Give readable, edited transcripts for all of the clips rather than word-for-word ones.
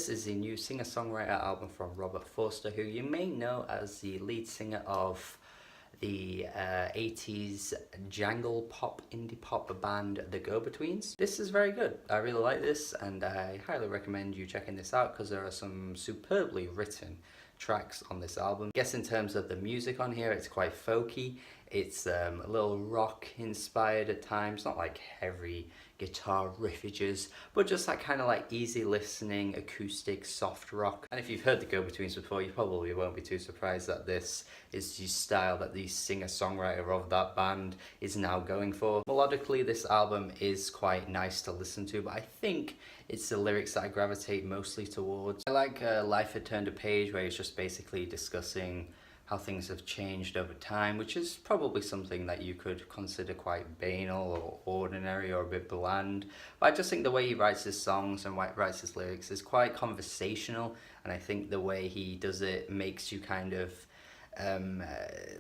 This is the new singer-songwriter album from Robert Forster, who you may know as the lead singer of the 80s jangle pop, indie pop band The Go-Betweens. This is very good. I really like this, and I highly recommend you checking this out because there are some superbly written tracks on this album. I guess in terms of the music on here, it's quite folky. It's a little rock inspired at times, not like heavy guitar riffages, but just that kind of like easy listening, acoustic, soft rock. And if you've heard the Go-Betweens before, you probably won't be too surprised that this is the style that the singer-songwriter of that band is now going for. Melodically, this album is quite nice to listen to, but I think it's the lyrics that I gravitate mostly towards. I like Life Had Turned a Page, where it's just basically discussing how things have changed over time, which is probably something that you could consider quite banal or ordinary or a bit bland. But I just think the way he writes his songs and writes his lyrics is quite conversational, and I think the way he does it makes you kind of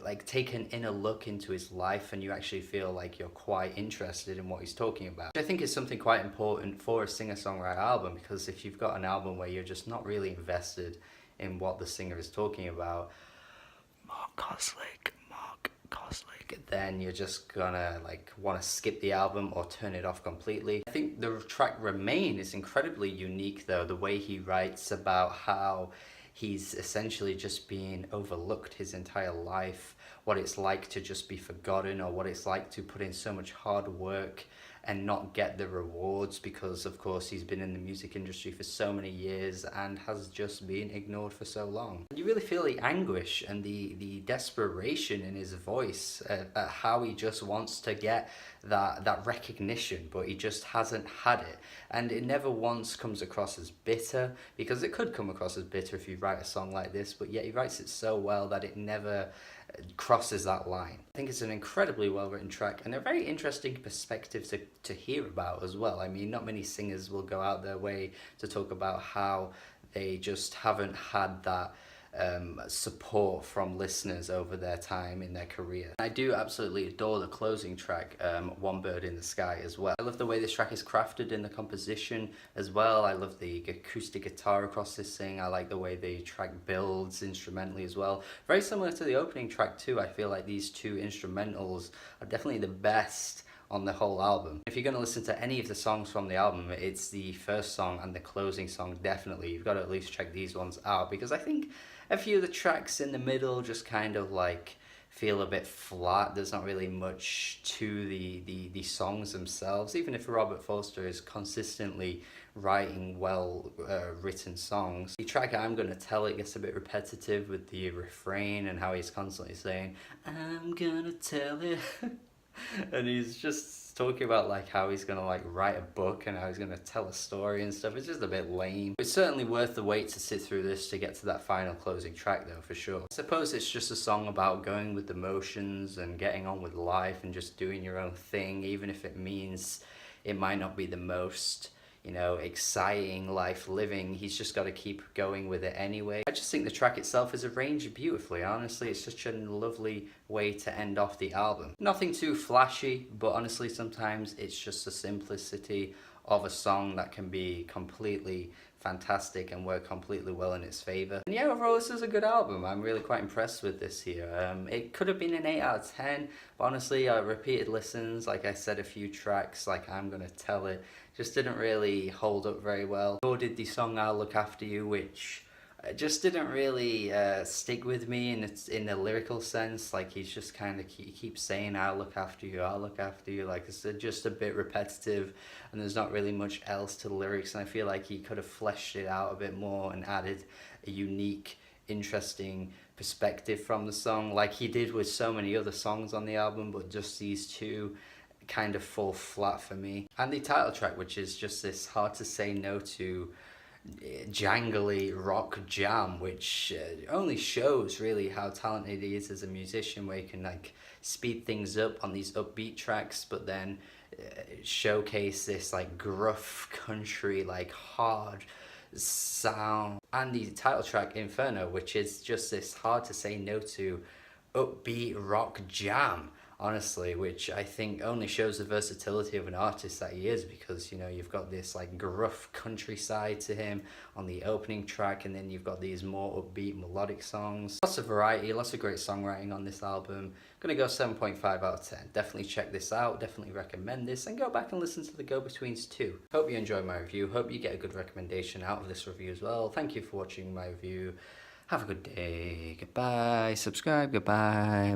like take an inner look into his life, and you actually feel like you're quite interested in what he's talking about. I think it's something quite important for a singer-songwriter album, because if you've got an album where you're just not really invested in what the singer is talking about, Mark Koslick, then you're just gonna like want to skip the album or turn it off completely. I think the track Remain is incredibly unique though, the way he writes about how he's essentially just being overlooked his entire life, what it's like to just be forgotten, or what it's like to put in so much hard work and not get the rewards, because of course he's been in the music industry for so many years and has just been ignored for so long. You really feel the anguish and the desperation in his voice at how he just wants to get that recognition, but he just hasn't had it. And it never once comes across as bitter, because it could come across as bitter if you write a song like this, but yet he writes it so well that it never crosses that line. I think it's an incredibly well written track and a very interesting perspective to hear about as well. I mean, not many singers will go out their way to talk about how they just haven't had that support from listeners over their time in their career. I do absolutely adore the closing track, One Bird in the Sky, as well. I love the way this track is crafted in the composition as well. I love the acoustic guitar across this thing. I like the way the track builds instrumentally as well. Very similar to the opening track too. I feel like these two instrumentals are definitely the best on the whole album. If you're going to listen to any of the songs from the album, it's the first song and the closing song definitely. You've got to at least check these ones out, because I think a few of the tracks in the middle just kind of like feel a bit flat. There's not really much to the songs themselves, even if Robert Forster is consistently writing well written songs. The track I'm Gonna Tell It gets a bit repetitive with the refrain and how he's constantly saying, I'm gonna tell it. And he's just talking about like how he's gonna like write a book and how he's gonna tell a story and stuff. It's just a bit lame. It's certainly worth the wait to sit through this to get to that final closing track though, for sure. I suppose it's just a song about going with the motions and getting on with life and just doing your own thing, even if it means it might not be the most, you know, exciting life living. He's just got to keep going with it anyway. I just think the track itself is arranged beautifully. Honestly, it's such a lovely way to end off the album. Nothing too flashy, but honestly, sometimes it's just the simplicity of a song that can be completely fantastic and work completely well in its favor. And yeah, overall this is a good album. I'm really quite impressed with this here. It could have been an 8 out of 10, but honestly, repeated listens, like I said, a few tracks like I'm Gonna Tell It, just didn't really hold up very well. Nor did the song I'll Look After You, which just didn't really stick with me in the lyrical sense. Like he's just kind of he keeps saying I'll look after you, I'll look after you. Like it's just a bit repetitive, and there's not really much else to the lyrics, and I feel like he could have fleshed it out a bit more and added a unique, interesting perspective from the song like he did with so many other songs on the album, but just these two kind of fall flat for me. And the title track, which is just this hard to say no to jangly rock jam, which only shows really how talented he is as a musician, where he can like speed things up on these upbeat tracks but then showcase this like gruff country like hard sound. And the title track Inferno, which is just this hard to say no to upbeat rock jam honestly, which I think only shows the versatility of an artist that he is, because you know you've got this like gruff countryside to him on the opening track, and then you've got these more upbeat melodic songs. Lots of variety, lots of great songwriting on this album. Gonna go 7.5 out of 10. Definitely check this out, definitely recommend this, and go back and listen to the Go-Betweens too. Hope you enjoyed my review, hope you get a good recommendation out of this review as well. Thank you for watching my review. Have a good day. Goodbye. Subscribe. Goodbye.